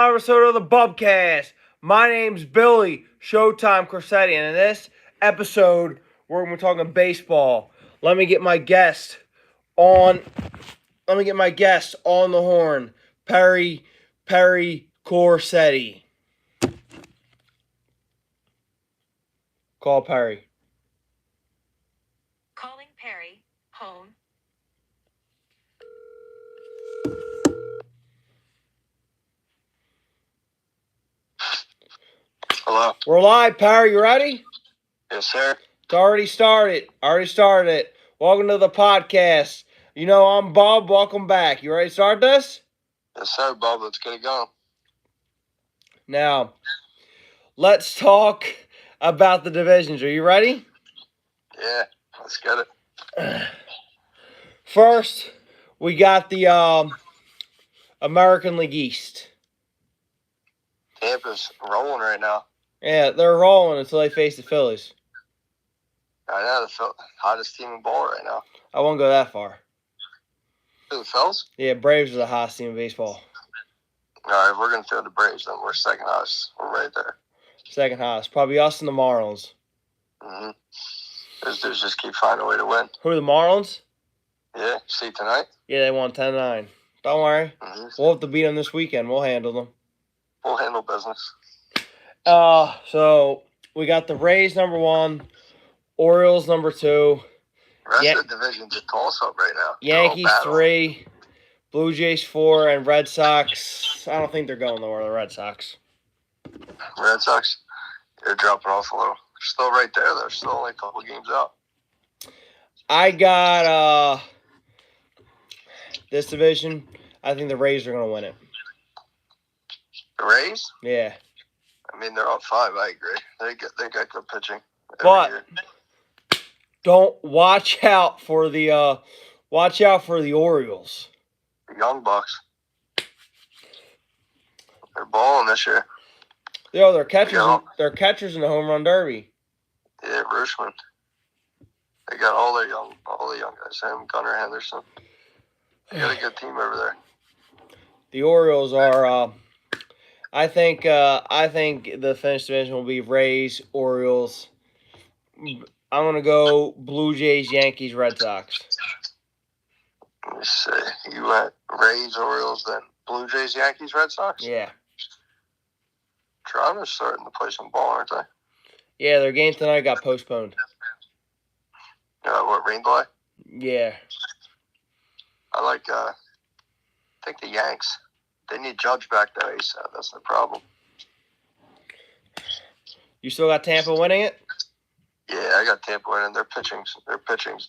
Episode of the Bubcast. My name's Billy Showtime Corsetti, and in this episode, we're going to be talking baseball. Let me get my guest on. Let me get my guest on the horn, Perry Corsetti. Call Perry. Calling Perry. Home. Hello. We're live, Perry. You ready? Yes, sir. It's already started. It. Welcome to the podcast. You know, I'm Bub. Welcome back. You ready to start this? Yes, sir, Bob. Let's get it going. Now, let's talk about the divisions. Are you ready? Yeah, let's get it. First, we got the American League East. Tampa's rolling right now. Yeah, they're rolling until they face the Phillies. I know, the hottest team in ball right now. I won't go that far. Who, the Phils? Yeah, Braves are the hottest team in baseball. All right, we're going to throw the Braves, then we're second hottest. We're right there. Second hottest. Probably us and the Marlins. Mm-hmm. Those dudes just keep finding a way to win. Who are the Marlins? Yeah, see tonight? Yeah, they won 10-9. Don't worry. Mm-hmm. We'll have to beat them this weekend. We'll handle them. We'll handle business. So we got the Rays number 1, Orioles number 2. The rest of the division's a toss-up right now. Yankees 3, Blue Jays 4, and Red Sox. I don't think they're going nowhere, the Red Sox. Red Sox, they're dropping off a little. They're still right there. They're still only a couple games out. I got this division. I think the Rays are going to win it. The Rays? Yeah. I mean, they're up 5. I agree. They got good pitching. But year. don't watch out for the Orioles. The Young Bucks. They're balling this year. Yo, they're catchers in the home run derby. Yeah, Rushman. They got all the young guys. Him, Gunnar Henderson. They got a good team over there. The Orioles are. I think the finished division will be Rays, Orioles. I'm gonna go Blue Jays, Yankees, Red Sox. Let me see. You went Rays, Orioles, then Blue Jays, Yankees, Red Sox? Yeah. Toronto's starting to play some ball, aren't they? Yeah, their game tonight got postponed. What, rain delay? Yeah. I think the Yanks. They need Judge back there ASAP. That's the problem. You still got Tampa winning it? Yeah, I got Tampa winning. Their pitching's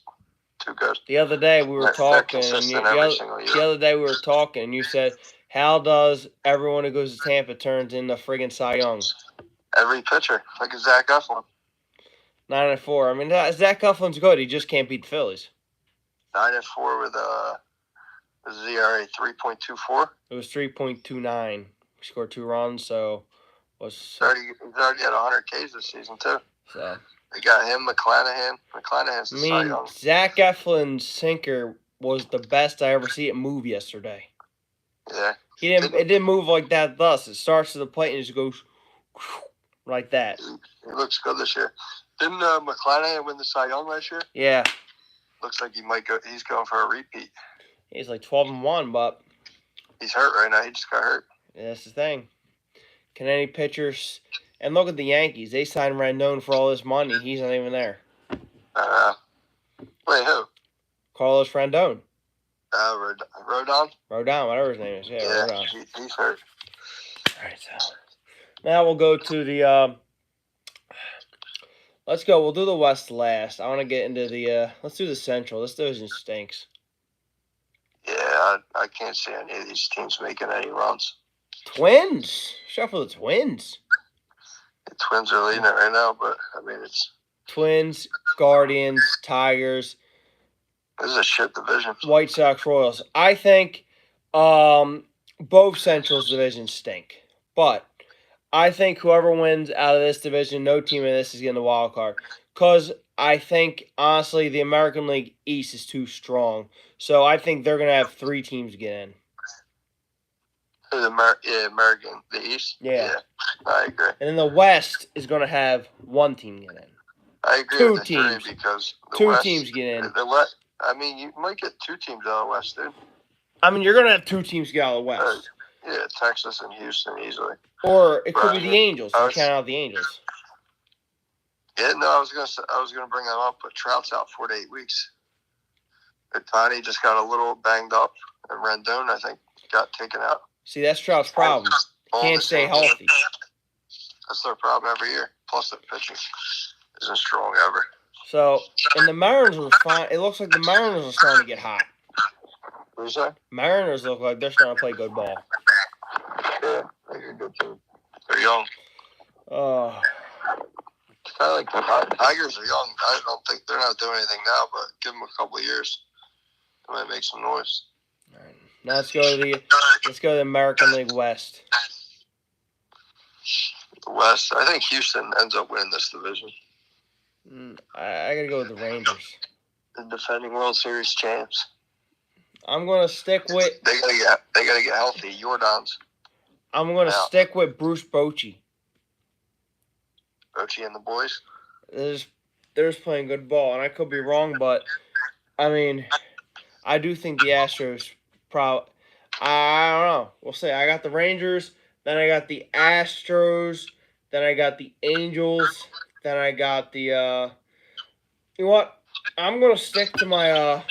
too good. The other day we were talking. The other day we were talking, and you said, "How does everyone who goes to Tampa turns into friggin' Cy Young?" Every pitcher, like a Zach Eflin. 9-4. I mean, Zach Eflin's good. He just can't beat the Phillies. 9-4 with his ERA 3.24. It was 3.29. He scored 2 runs, so he's already had 100 Ks this season too. So they got him, McClanahan. McClanahan's the Cy Young. Zach Eflin's sinker was the best I ever see it move yesterday. Yeah. It didn't move like that thus. It starts to the plate and just goes like that. He looks good this year. Didn't McClanahan win the Cy Young last year? Yeah. Looks like he might go. He's going for a repeat. He's like 12-1, but he's hurt right now. He just got hurt. Yeah, that's the thing. Can any pitchers? And look at the Yankees. They signed Rendon for all this money. He's not even there. Wait, who? Carlos Rendon. Rodon? Rodon, whatever his name is. Yeah, Rodon. He's hurt. All right, so now we'll go to the. Let's go. We'll do the West last. I want to get into the. Let's do the Central. This division stinks. Yeah, I can't see any of these teams making any runs. Twins. Shout for the Twins. The Twins are leading it right now, but I mean it's Twins, Guardians, Tigers. This is a shit division. White Sox, Royals. I think both Central's divisions stink. But I think whoever wins out of this division, no team in this is getting the wild card. Because I think, honestly, the American League East is too strong. So I think they're going to have 3 teams get in. American, the East. Yeah. I agree. And then the West is going to have one team get in. I agree Two with the teams. three because the Two West, teams get in. The West. I mean, you might get 2 teams out of the West, dude. I mean, you're going to have 2 teams get out of the West. Yeah, Texas and Houston easily. Or it could But, be the Angels. You count out the Angels. Yeah, no, I was gonna bring them up, but Trout's out 4 to 8 weeks. Tiny just got a little banged up, and Rendon, I think, got taken out. See, that's Trout's problem. He can't stay healthy. That's their problem every year. Plus, their pitching isn't strong ever. So, and the Mariners are fine. It looks like the Mariners are starting to get hot. What is that? Mariners look like they're starting to play good ball. Yeah, they're a good team. They're young. It's kind of like the Tigers are young. I don't think they're not doing anything now, but give them a couple of years, they might make some noise. All right. Now let's go to the American League West. The West, I think Houston ends up winning this division. I gotta go with the Rangers. The defending World Series champs. I'm gonna stick with. They gotta get healthy. Jordans. I'm gonna stick with Bruce Bochy. Bochy and the boys. They're just playing good ball, and I could be wrong, but I mean, I do think the Astros I don't know. We'll see. I got the Rangers, then I got the Astros, then I got the Angels, then I got the you know what? I'm gonna stick to my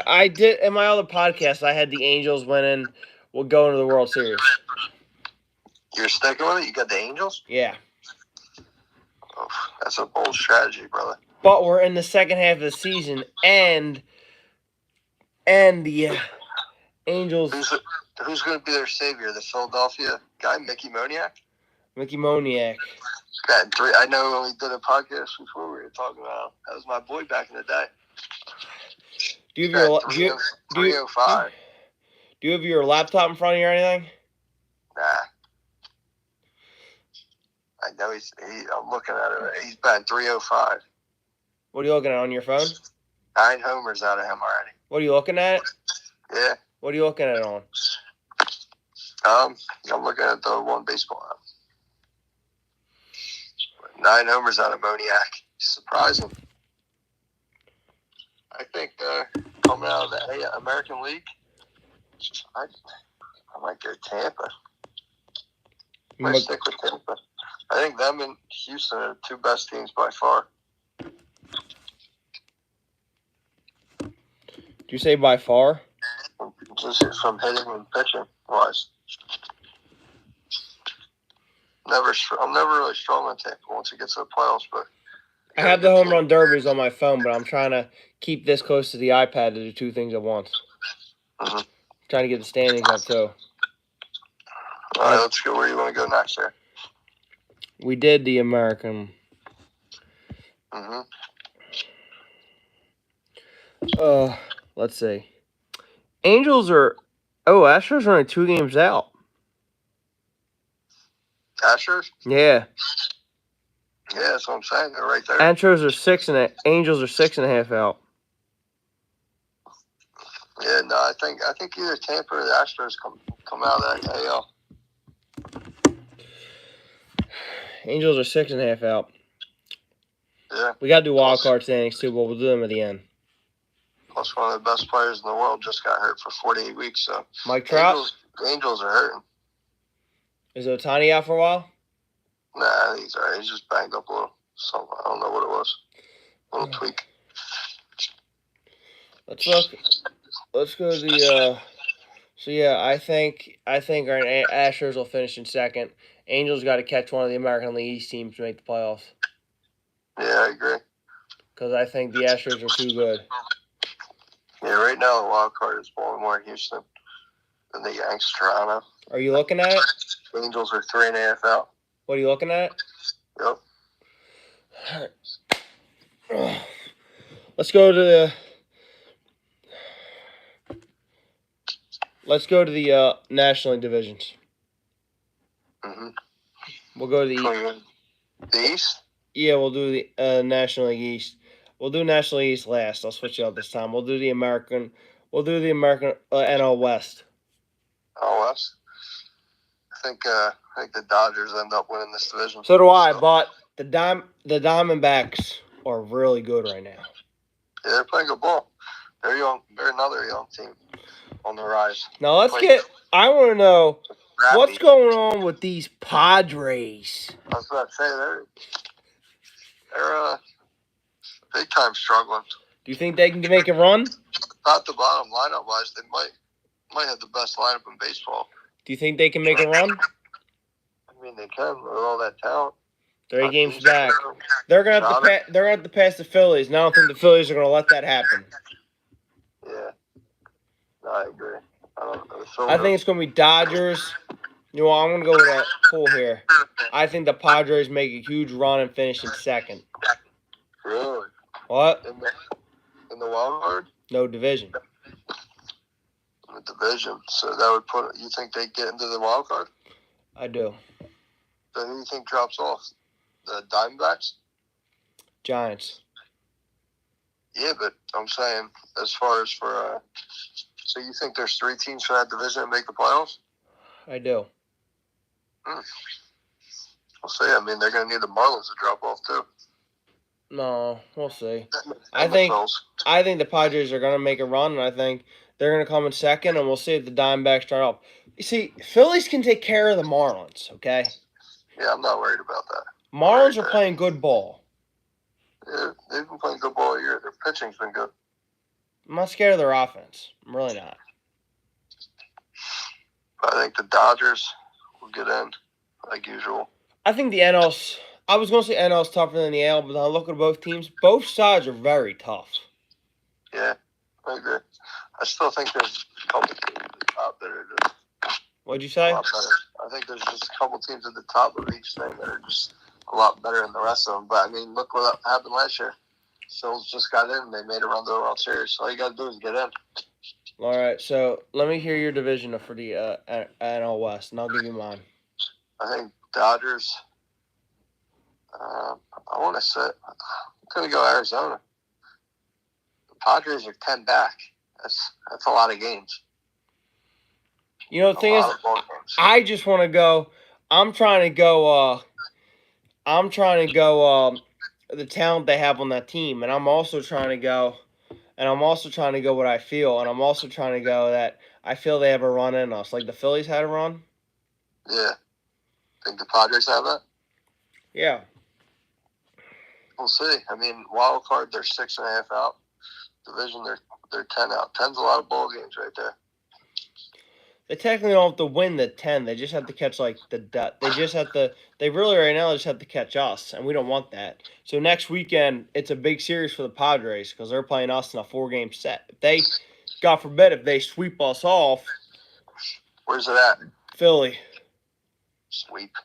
I did in my other podcast I had the Angels winning will go into the World Series. You're sticking with it? You got the Angels? Yeah. Oh, that's a bold strategy, brother. But we're in the second half of the season, and the Angels. Who's going to be their savior? The Philadelphia guy, Mickey Moniak? Mickey Moniak. I know when we did a podcast before we were talking about him. That was my boy back in the day. Do you have 305. Do you have your laptop in front of you or anything? Nah. I know I'm looking at it. He's batting 305. What are you looking at on your phone? 9 homers out of him already. What are you looking at? Yeah. What are you looking at it on? I'm looking at the One Baseball app. 9 homers out of Moniak. Surprising. I think coming out of the American League, I might go Tampa. I might stick with Tampa. I think them and Houston are the 2 best teams by far. Did you say by far? Just from hitting and pitching wise. I'm never really strong on Tampa once it gets to the playoffs, but I have the home run derbies on my phone, but I'm trying to keep this close to the iPad to do 2 things at once. Mm-hmm. Trying to get the standings up too. All right, let's go. Where you want to go next here? We did the American. Mm-hmm. Let's see. Astros are only 2 games out. Astros? Yeah. Yeah, that's what I'm saying. They're right there. Astros are 6 and Angels are 6.5 out. Yeah, no, I think either Tampa or the Astros come out of that AL. Angels are 6.5 out. Yeah. We got to do wild card standings too, but we'll do them at the end. Plus, one of the best players in the world just got hurt for 48 weeks. So Mike Trout? The Angels are hurting. Is Ohtani out for a while? Nah, he's all right. He's just banged up a little. So I don't know what it was. A little tweak. Let's look. Let's go to the. So yeah, I think our Astros will finish in second. Angels got to catch one of the American League East teams to make the playoffs. Yeah, I agree. Because I think the Astros are too good. Yeah, right now the wild card is Baltimore and Houston. And the Yanks, Toronto. Are you looking at it? Angels are 3.5 out. What are you looking at? Yep. Let's go to the National League divisions. Mm-hmm. We'll go to the East? Yeah, we'll do the National League East. We'll do National League East last. I'll switch it up this time. We'll do the American NL West. Oh, I think the Dodgers end up winning this division. So do I, but the Diamondbacks are really good right now. Yeah, they're playing good ball. They're young. They're another young team on the rise. Now I want to know Scrappy. what's going on with these Padres. I was about to say they're big time struggling. Do you think they can make a run? Not the bottom lineup wise, they might have the best lineup in baseball. Do you think they can make a run? I mean, they can with all that talent. 3 games back. They're gonna have to pass the Phillies, and I don't think the Phillies are gonna let that happen. Yeah, no, I agree. I think it's gonna be Dodgers. You know, I'm gonna go with that pool here. I think the Padres make a huge run and finish in second. Really? What? In the wild card? No division. In the division, so that would put. You think they get into the wild card? I do. So who do you think drops off? The Diamondbacks? Giants. Yeah, but I'm saying as far as for so you think there's 3 teams for that division that make the playoffs? I do. We'll see. I mean, they're going to need the Marlins to drop off too. No, we'll see. I think the Padres are gonna make a run, and I think they're gonna come in second, and we'll see if the Diamondbacks start up. You see, Phillies can take care of the Marlins, okay? Yeah, I'm not worried about that. Marlins are playing good ball. Yeah, they've been playing good ball all year. Their pitching's been good. I'm not scared of their offense. I'm really not. But I think the Dodgers will get in, like usual. I think the NL's. I was going to say NL's tougher than the AL, but I look at both teams. Both sides are very tough. Yeah, I agree. I still think there's a couple teams at the top that are just. What'd you say? A lot better. I think there's just a couple teams at the top of each thing that are just a lot better than the rest of them. But I mean, look what happened last year. Phil's just got in. They made a run to the World Series. All you got to do is get in. All right, so let me hear your division for the NL West, and I'll give you mine. I think Dodgers. I want to say I'm going to go Arizona. The Padres are 10 back. That's a lot of games. You know, the thing is, I just want to go. I'm trying to go the talent they have on that team, and I'm also trying to go what I feel, and I'm also trying to go that I feel they have a run in us, like the Phillies had a run. Yeah, think the Padres have that. Yeah, we'll see. I mean, wild card they're 6.5 out. Division they're 10 out. 10's a lot of ball games right there. They technically don't have to win the 10. They just have to catch like They really right now just have to catch us, and we don't want that. So next weekend it's a big series for the Padres because they're playing us in a 4-game set. If they, God forbid, if they sweep us off. Where's it at? Philly. Sweep.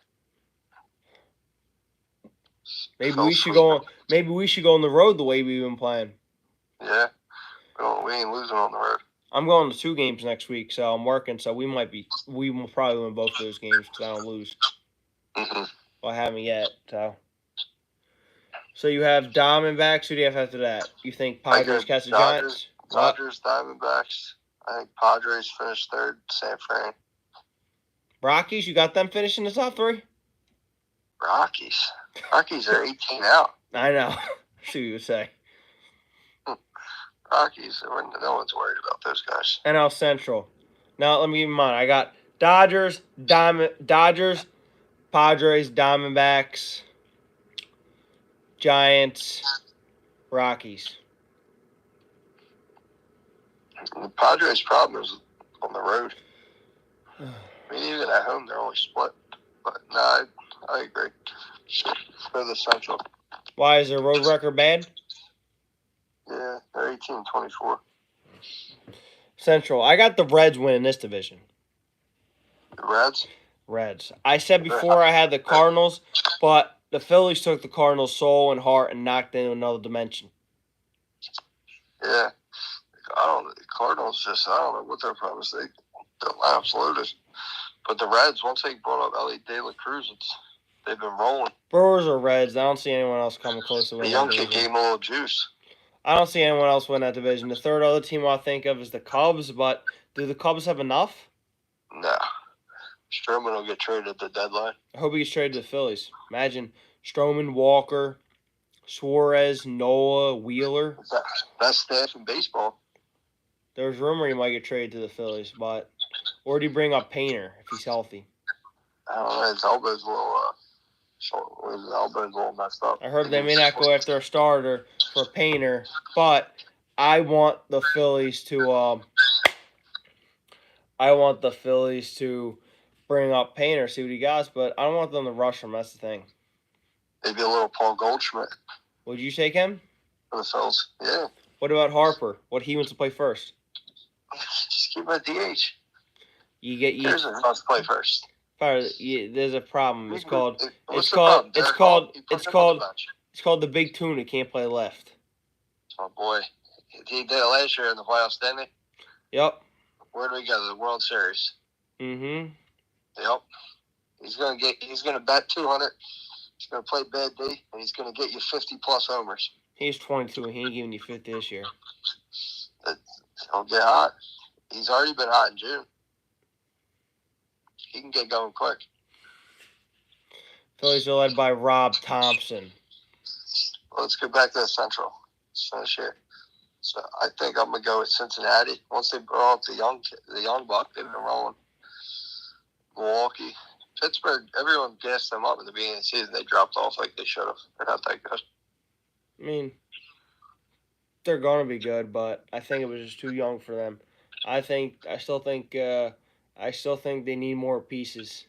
Maybe we should go on the road the way we've been playing. Yeah, we ain't losing on the road. I'm going to 2 games next week, so I'm working. So we will probably win both those games because I don't lose. Mm-hmm. Well, I haven't yet. So you have Diamondbacks. Who do you have after that? You think Padres catch the Giants? Dodgers, Diamondbacks. I think Padres finish third. San Fran. Rockies. You got them finishing the top 3. Rockies are 18 out. I know. See what you would say. Rockies, no one's worried about those guys. NL Central. Now let me give you mine. I got Dodgers, Padres, Diamondbacks, Giants, Rockies. The Padres' problem is on the road. I mean, even at home, they're only split. But no, I agree. For the Central. Why is their road record bad? Yeah, they're 18-24. Central. I got the Reds winning this division. The Reds? Reds. I said before I had the Cardinals, but the Phillies took the Cardinals' soul and heart and knocked into another dimension. Yeah. The Cardinals I don't know what their problem is. The lineup's loaded. But the Reds, once they brought up Ellie De La Cruz, they've been rolling. Brewers or Reds. I don't see anyone else coming close to winning. The young kid gave him a little juice. I don't see anyone else win that division. The third other team I think of is the Cubs, but do the Cubs have enough? No. Stroman will get traded at the deadline. I hope he gets traded to the Phillies. Imagine Stroman, Walker, Suarez, Nola, Wheeler. Best staff in baseball. There's rumor he might get traded to the Phillies, but or do you bring up Painter if he's healthy? I don't know. His elbow's a little his elbow's a little messed up. I heard they may not go after a starter for Painter, but I want the Phillies to bring up Painter, see what he got, but I don't want them to rush him. That's the thing. Maybe a little Paul Goldschmidt Would you take him? for the Phils. Yeah. What about Harper? What he wants to play first? Just keep him at DH. There's wants to play first. There's a problem. It's called the Big Tuna. Can't play left. Oh boy, he did it last year in the playoffs, didn't he? Yep. Where do we go? The World Series. Mm-hmm. Yep. He's gonna bat 200. He's gonna play bad D, and he's gonna get you 50+ homers. He's 22 and he ain't giving you 50 this year. He'll get hot. He's already been hot in June. He can get going quick. Phillies are led by Rob Thompson. Let's get back to the Central. Let's finish here. So I think I'm gonna go with Cincinnati. Once they brought up the young buck, they've been rolling. Milwaukee, Pittsburgh. Everyone gassed them up at the beginning of the season. They dropped off like they should have. They're not that good. I mean, they're gonna be good, but I think it was just too young for them. I still think they need more pieces.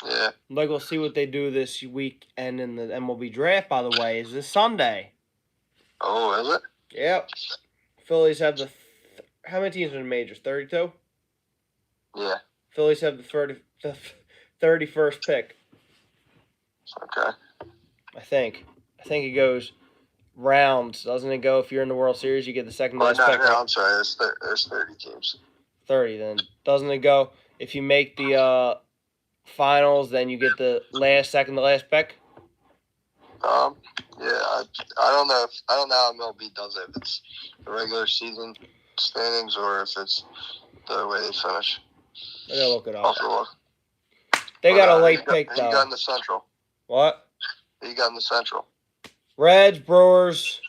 Yeah. Like, we'll see what they do this week, and in the MLB draft, by the way, is this Sunday. Oh, is it? Yep. Phillies have how many teams in the majors? 32? Yeah. Phillies have the 31st pick. Okay. I think it goes rounds, doesn't it? Go if you're in the World Series, you get the second last pick. No, I'm sorry. There's 30 teams. 30 then. Doesn't it go if you make the finals, then you get the second to last pick? Yeah, I don't know how MLB does it. If it's the regular season standings or if it's the way they finish. I gotta look it up. Also look. They got a late pick though. Who you got in the Central? What? Who you got in the Central? Reds, Brewers,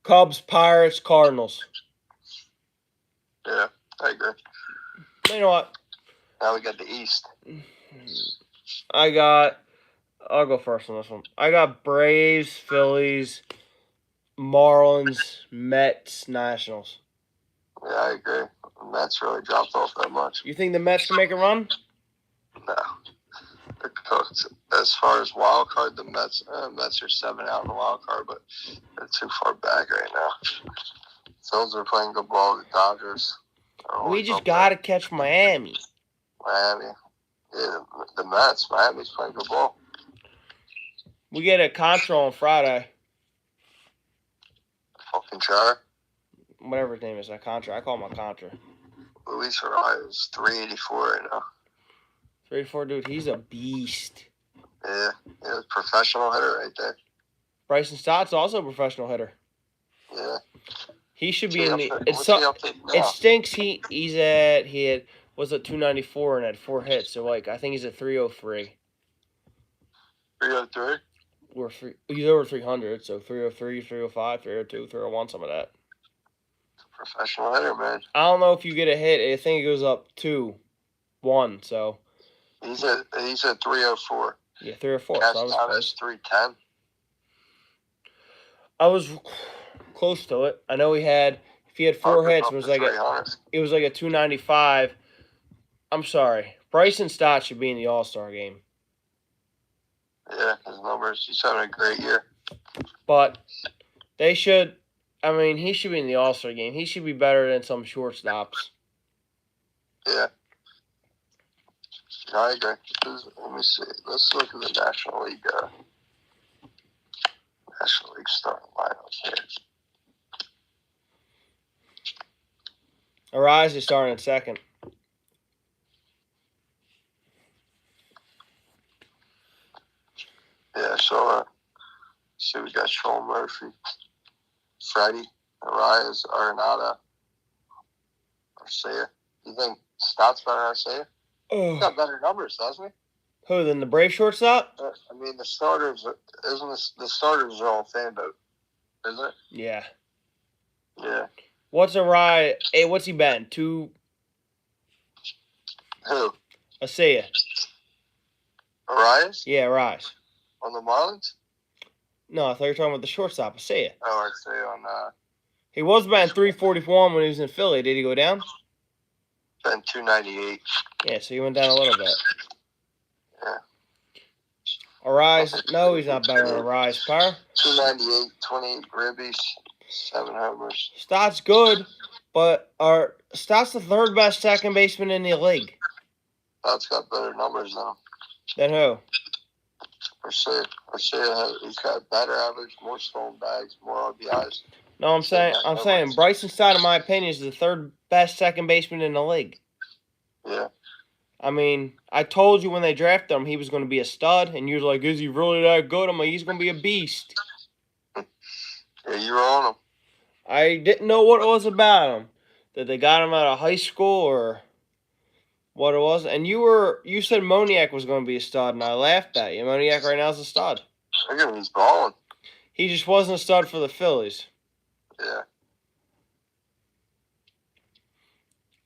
Cubs, Pirates, Cardinals. Yeah, I agree. You know what? Now we got the East. I'll go first on this one. I got Braves, Phillies, Marlins, Mets, Nationals. Yeah, I agree. The Mets really dropped off that much. You think the Mets can make a run? No. They're cooked. As far as wild card, the Mets are 7 out in the wild card, but they're too far back right now. Phils are playing good ball. The Dodgers. We just got to catch Miami. Miami. Yeah, the Mets. Miami's playing good ball. We get a Contra on Friday. Fucking Char. Whatever his name is, a Contra. I call him a Contra. Luis Arias is 384 right now. 384, dude. He's a beast. Yeah, professional hitter right there. Bryson Stott's also a professional hitter. Yeah. He should be in the. It stinks. He had was at 294 and had 4 hits. So I think he's at 303. 303. He's over 300. So 303, 305, 302, 301, some of that. Professional hitter, man. I don't know if you get a hit. I think it goes up 2-1. So. He's at 304. Yeah, 304. Cash out is 310. I was close to it. I know if he had 4 hits, it was like a 295. I'm sorry. Bryson Stott should be in the All-Star game. Yeah, his numbers. He's having a great year. But he should be in the All-Star game. He should be better than some shortstops. Yeah. I agree. Let me see. Let's look at the National League. National League starting lineup here. Arise is starting in second. Yeah, so see, we got Sean Murphy, Freddie, Arias, Arenado, Arcia. You think Stats better than Isaiah. He's Oh. got better numbers, doesn't he? Who, then the Brave shortstop? I mean, the starters the starters are all fan vote, isn't it? Yeah. Yeah. What's a ride? Hey, what's he been? Two. Who? Isaiah. Arias Yeah, Rise. on the Marlins? No, I thought you were talking about the shortstop, Isaiah. Oh, Isaiah on He was batting 341 when he was in Philly. Did he go down? been 298. Yeah, so he went down a little bit. Yeah. Arise? No, he's not better than Arise. Power? 298, 28 ribbies, 7 homers. Stott's good, but Stott's the third best second baseman in the league. That's got better numbers than him. Then who? Arcia, he's got better average, more stolen bags, more RBIs. No, I'm saying Bryson Stott, in my opinion, is the third best second baseman in the league. Yeah. I mean, I told you when they drafted him he was going to be a stud, and you were like, is he really that good? I'm like, he's going to be a beast. Yeah, you were on him. I didn't know what it was about him. That they got him out of high school or what it was. And you said Moniak was going to be a stud, and I laughed at you. Moniak right now is a stud. Look at him, he's balling. He just wasn't a stud for the Phillies. Yeah.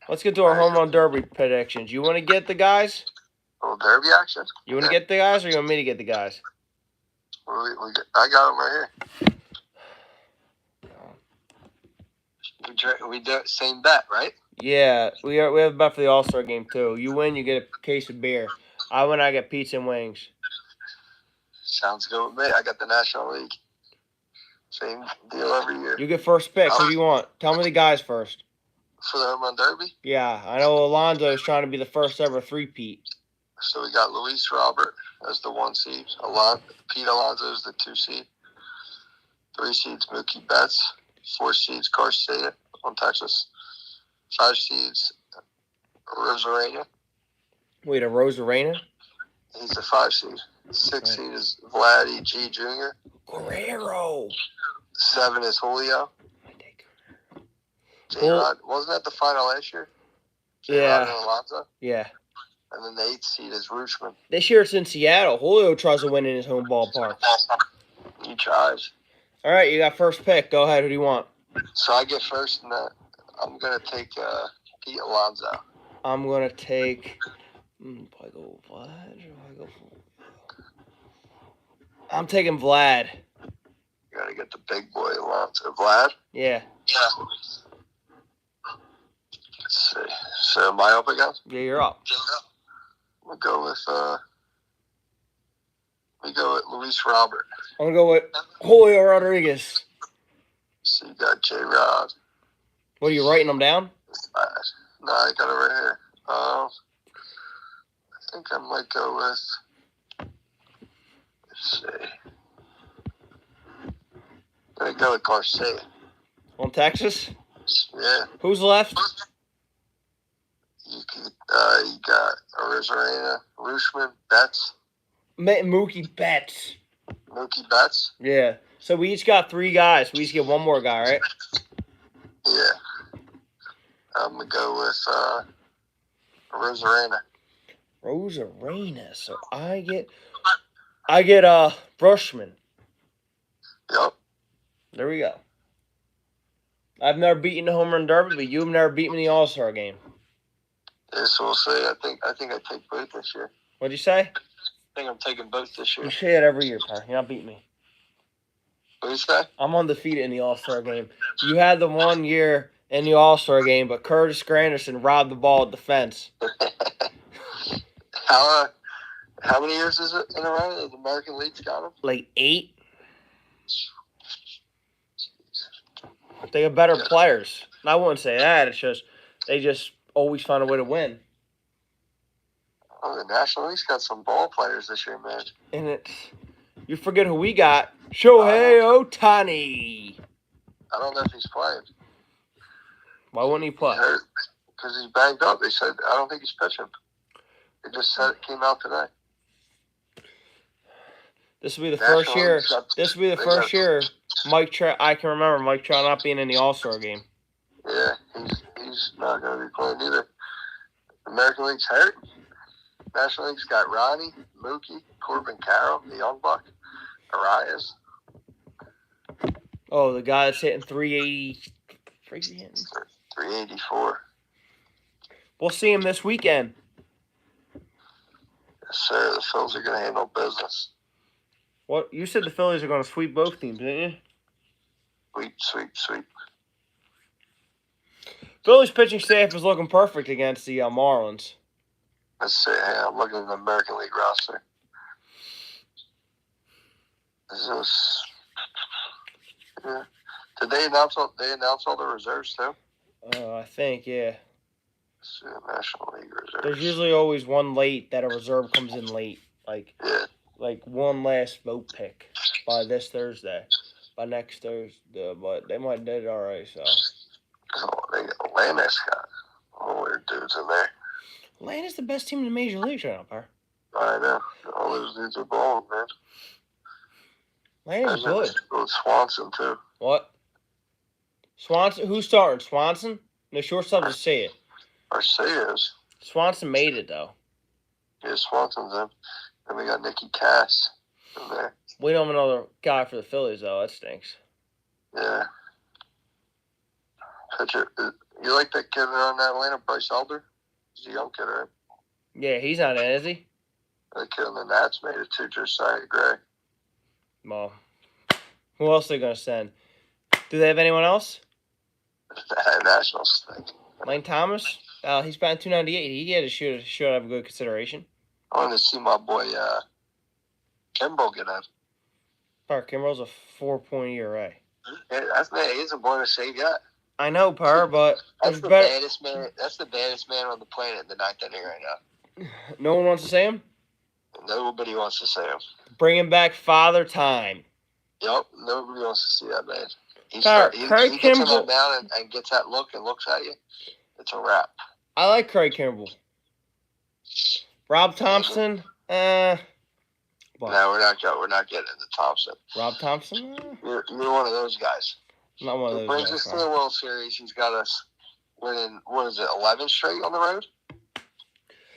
Let's get to our home run derby predictions. You want to get the guys? A little derby action? You want to get the guys, or you want me to get the guys? I got him right here. We do same bet, right? Yeah, we have a bet for the All-Star game, too. You win, you get a case of beer. I win, I get pizza and wings. Sounds good with me. I got the National League. Same deal every year. You get first pick. Who do you want? Tell me the guys first. For the home run derby? Yeah, I know Alonzo is trying to be the first ever three-peat. So we got Luis Robert as the 1 seed. Pete Alonso is the 2 seed. 3 seeds Mookie Betts. 4 seeds Garcia on Texas. 5 seeds Rosarena. Wait, a Rosarena? He's the 5 seed. 6 seed is Vladdy G Jr. Guerrero. 7 is Julio. J-Rod. Wasn't that the final last year? J-Rod and Alonso? Yeah. And then the 8th seed is Rutschman. This year it's in Seattle. Julio tries to win in his home ballpark. He tries. All right, you got first pick. Go ahead. Who do you want? So I get first, and I'm going to take Pete Alonso. I'm going to take... do I go Vlad? I'm taking Vlad. You got to get the big boy Alonso. Vlad? Yeah. Yeah. Let's see. So am I up again? Yeah, you're up. We'll go with Luis Robert. I'm going to go with Julio Rodriguez. So you got J-Rod. What, are you writing them down? No, I got it right here. I think I might go with, let's see. I'm going to go with Garcia. On Texas? Yeah. Who's left? You got Rosarena, Rutschman, Betts. Mookie Betts. Mookie Betts? Yeah. So we each got 3 guys. We each get 1 more guy, right? Yeah. I'm going to go with Rosarena. Rosarena. So I get Brushman. Yep. There we go. I've never beaten the home run derby, but you've never beaten me in the All-Star game. Yeah, so we'll see. I think I take both this year. What'd you say? I think I'm taking both this year. You say it every year, Par. You're not beating me. What do you say? I'm undefeated in the All-Star game. You had the 1 year in the All-Star game, but Curtis Granderson robbed the ball at the fence. How many years is it in a row that the American League's got him? Like 8? They have better players. I wouldn't say that. It's just they just always find a way to win. Oh, the National League's got some ball players this year, man. And you forget who we got. Shohei Ohtani. I don't know if he's playing. Why wouldn't he play? Because he's banged up. They said, I don't think he's pitching. They just said it came out today. This will be the first year. This will be the first year Mike Trout. I can remember Mike Trout not being in the All-Star game. Yeah, he's not going to be playing either. American League's hurt. National League's got Ronnie, Mookie, Corbin Carroll, the young buck, Arias. Oh, the guy that's hitting 380. 384. We'll see him this weekend. Yes, sir. The Phils are going to handle business. What you said the Phillies are going to sweep both teams, didn't you? Sweep. Phillies pitching staff is looking perfect against the Marlins. Let's see. Hey, I'm looking at the American League roster. Is this? Yeah. Did they announce all the reserves too? I think, yeah. Let's see, National League reserves. There's usually always one late that a reserve comes in late, like one last vote pick by this Thursday, by next Thursday. But they might did it already. So. Oh, they got Atlanta's got all their dudes in there. Atlanta's the best team in the major leagues right now, Par. I know. All those dudes are balling, man. Atlanta's good. With Swanson too. What? Swanson? Who's starting? Swanson? The shortstop is say it. Arceus. Swanson made it though. Yeah, Swanson's in. Then we got Nicky Cass in there. We don't have another guy for the Phillies though. That stinks. Yeah. Pitcher. You like that kid on Atlanta, Bryce Elder? He's a young kid, right? Yeah, he's not in, is he? That kid on the Nats made it too, Josiah Gray. Well, who else are they gonna send? Do they have anyone else? Nationals thing. Lane Thomas? He's batting 298. He had should have a good consideration. I wanted to see my boy Kimbrel get in. Park Kimbrel's a 4-point ERA. Yeah, that's man. He isn't born to save yet. I know, Per, but that's the baddest man. That's the baddest man on the planet in the ninth inning right now. No one wants to say him? Nobody wants to say him. Bringing back Father Time. Yep, nobody wants to see that man. He gets on that mound and gets that look and looks at you. It's a wrap. I like Craig Kimbrel. Rob Thompson, No, we're not getting into Thompson. Rob Thompson? You're one of those guys. Not one of those guys. He brings us to the World Series. He's got us winning, 11 straight on the road?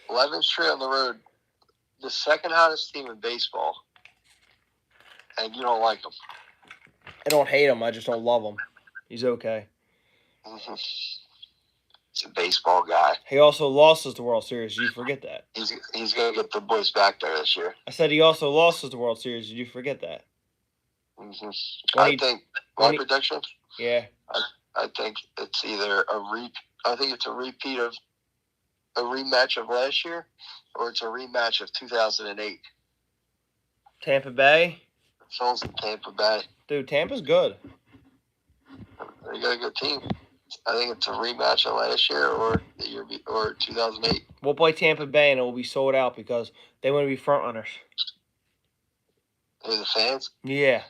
11 straight on the road. The second hottest team in baseball. And you don't like him. I don't hate him. I just don't love him. He's okay. Mm-hmm. He's a baseball guy. He also lost us the World Series. Did you forget that? He's going to get the boys back there this year. I said he also lost us the World Series. Did you forget that? Mm-hmm. I think my prediction. Yeah. I think it's either a repeat of a rematch of last year, or it's a rematch of 2008. Tampa Bay. Phil's in Tampa Bay. Dude, Tampa's good. They got a good team. I think it's a rematch of last year or 2008. We'll play Tampa Bay and it will be sold out because they want to be front runners. Who, the fans? Yeah.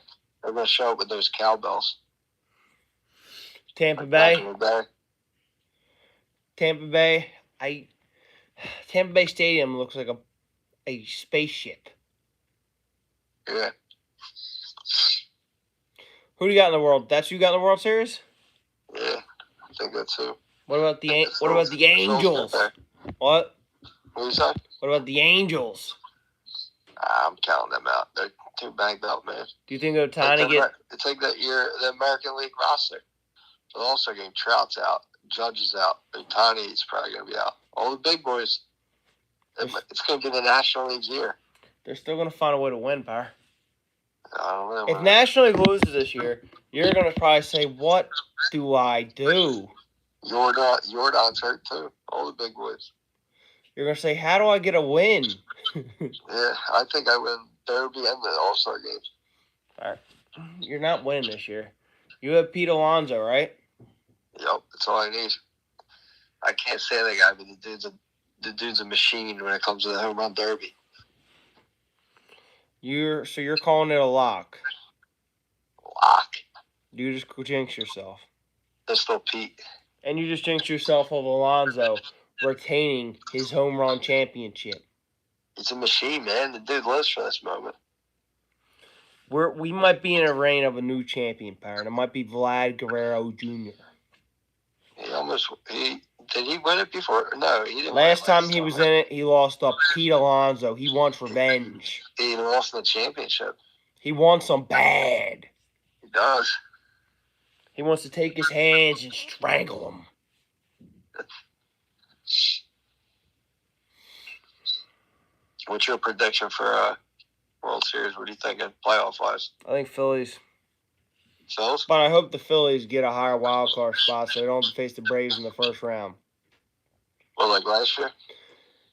They're going to show up with those cowbells. Tampa Bay. Tampa Bay. Tampa Bay Stadium looks like a spaceship. Yeah. Who do you got in the world? That's who you got in the World Series? Yeah, I think that's who. What about the Angels? What? What you say? What about the Angels? I'm counting them out. They're too banged up, man. Do you think Ohtani It's like that year, the American League roster. The All-Star game, Trout's out, Judge is out, Ohtani's probably going to be out. All the big boys. It's going to be the National League's year. They're still going to find a way to win, Par. I don't know. If National League loses this year, you're going to probably say, what do I do? Jordan's hurt too. All the big boys. You're going to say, how do I get a win? Yeah, I think I win Derby and the All-Star games. All right. You're not winning this year. You have Pete Alonso, right? Yep, that's all I need. I can't say that guy, but the dude's a machine when it comes to the home run derby. You're calling it a lock. Lock. You just jinx yourself. Pistol Pete. And you just jinx yourself of Alonso retaining his home run championship. He's a machine, man. The dude lives for this moment. We might be in a reign of a new champion, Par, and it might be Vlad Guerrero Jr. Did he win it before? No, he didn't. Last time he was in it, he lost to Pete Alonso. He wants revenge. He lost in the championship. He wants them bad. He does. He wants to take his hands and strangle them. What's your prediction for World Series? What are you thinking playoff-wise? I think Phillies. Phils? But I hope the Phillies get a higher wild card spot so they don't have to face the Braves in the first round. Well, like last year?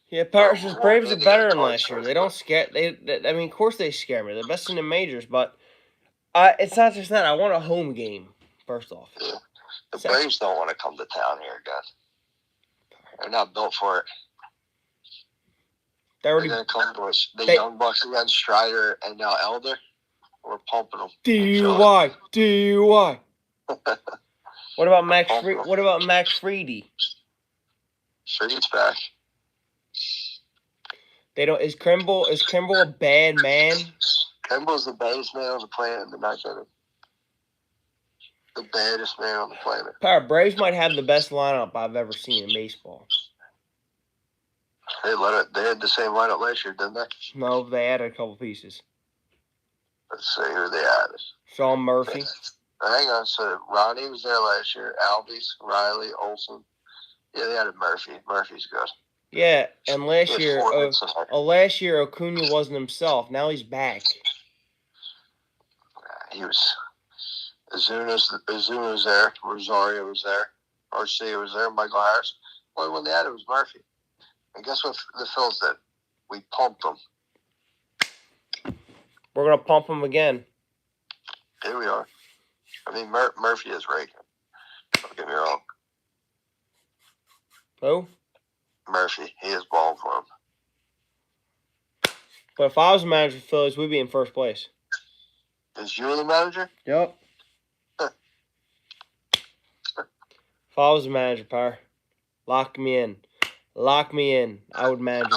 Yeah, Paris' Braves are better than last year. They don't scare. I mean, of course they scare me. They're best in the majors, but it's not just that. I want a home game. First off, yeah. The Braves don't want to come to town here, guys. They're not built for it. They're going to come to us. The Young Bucks against Strider and now Elder. We're pumping them. DUI. What about Max? What about Max Friedy? Freedy's back. They don't. Is Kimbrel a bad man? Kimbrel's the baddest man on the planet in the ninth inning. The baddest man on the planet. Power Braves might have the best lineup I've ever seen in baseball. They had the same lineup last year, didn't they? No, they added a couple pieces. Let's see who they added. Sean Murphy. Hang on. So Ronnie was there last year. Albies, Riley, Olsen. Yeah, they added Murphy. Murphy's good. Yeah, and last year Acuna wasn't himself. Now he's back. He was. Azuna was there. Rosario was there. Garcia was there. Michael Harris. Only one they added was Murphy. And guess what the Phils did? We pumped them. We're going to pump them again. Here we are. I mean, Murphy is raking. Don't get me wrong. Who? Murphy. He is balling for him. But if I was the manager of the Phillies, we'd be in first place. Is you the manager? Yep. If I was the manager, Power, lock me in. Lock me in. I would manage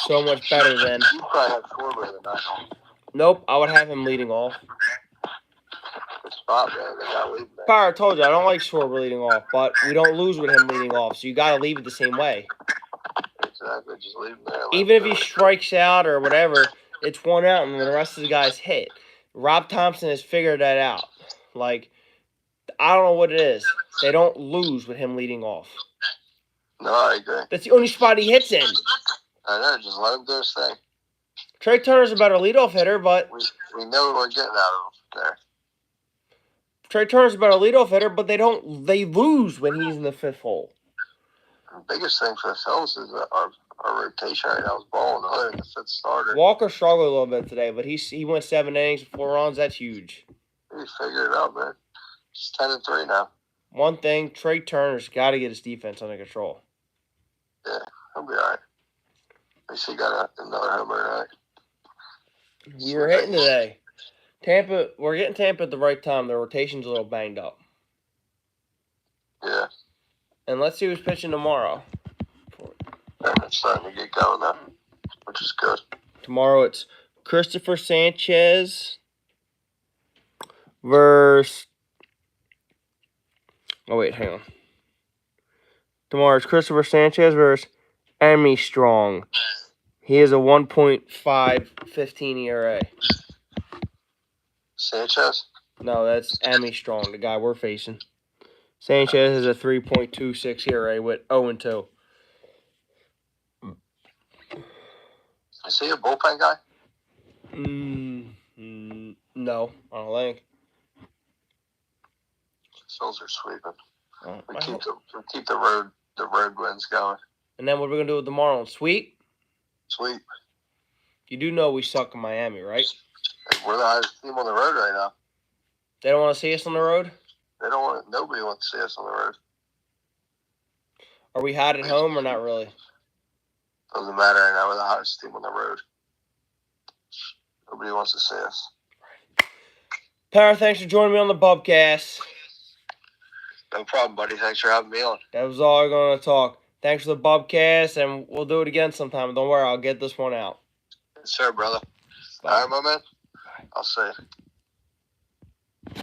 so much better than... You probably have Schwarber than I. Nope, I would have him leading off. Good spot, man. They got leading there. Power, I told you, I don't like Schwarber leading off, but we don't lose with him leading off, so you got to leave it the same way. Exactly, just leave him there. Even if he strikes out or whatever, it's one out and the rest of the guys hit. Rob Thompson has figured that out. Like, I don't know what it is. They don't lose with him leading off. No, I agree. That's the only spot he hits in. I know, just let him do his thing. Trey Turner's a better leadoff hitter, but... We know what we're getting out of him there. Trey Turner's a better leadoff hitter, but they lose when he's in the fifth hole. The biggest thing for the Phillies is our rotation right now is balling other than the fifth starter. Walker struggled a little bit today, but he went 7 innings, 4 runs. That's huge. He figured it out, man. It's 10-3 now. One thing, Trey Turner's got to get his defense under control. Yeah, he'll be all right. At least he got another homer tonight. We were hitting today. We're getting Tampa at the right time. The rotation's a little banged up. Yeah. And let's see who's pitching tomorrow. Yeah, it's starting to get going now, which is good. Tomorrow it's Christopher Sanchez versus... Oh, wait, hang on. Tomorrow it's Christopher Sanchez versus Emmy Strong. He has a 1.515 ERA. Sanchez? No, that's Emmy Strong, the guy we're facing. Sanchez has a 3.26 ERA with 0-2. Is he a bullpen guy? No, I don't think. Phils are sweeping. We I keep the road wins going. And then what are we going to do with tomorrow? Sweep? Sweep. You do know we suck in Miami, right? We're the highest team on the road right now. They don't want to see us on the road? Nobody wants to see us on the road. Are we hot at home or not really? Doesn't matter right now. We're the hottest team on the road. Nobody wants to see us. Power, thanks for joining me on the Bubcast. No problem, buddy. Thanks for having me on. That was all I'm going to talk. Thanks for the Bubcast, and we'll do it again sometime. Don't worry, I'll get this one out. Yes, sir, brother. Bye. All right, my man. Bye. I'll see you.